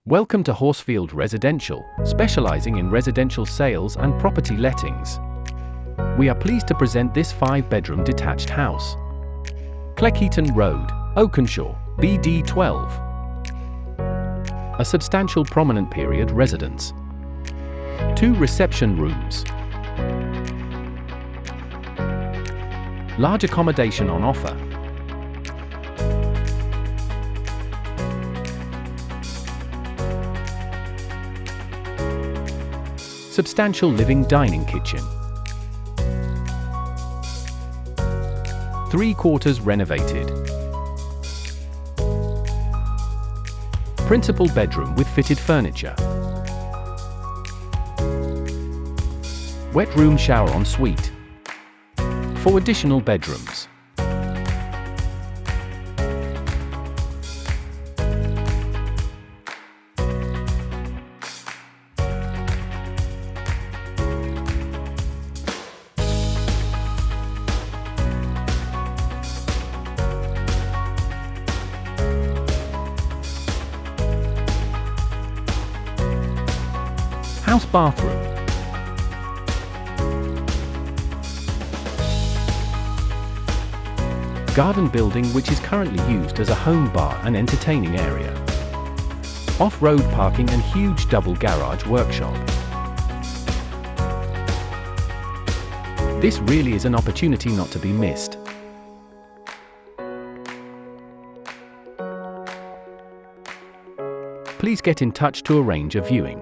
Welcome to Horsfield Residential, specializing in residential sales and property lettings. We are pleased to present this 5-bedroom detached house. Cleckheaton Road, Oakenshaw, BD12. A substantial prominent period residence. 2 reception rooms. Large accommodation on offer. Substantial living dining kitchen. 3/4 renovated. Principal bedroom with fitted furniture. Wet room shower en suite. 4 additional bedrooms. House bathroom. Garden building which is currently used as a home bar and entertaining area. Off-road parking and huge double garage workshop. This really is an opportunity not to be missed. Please get in touch to arrange a viewing.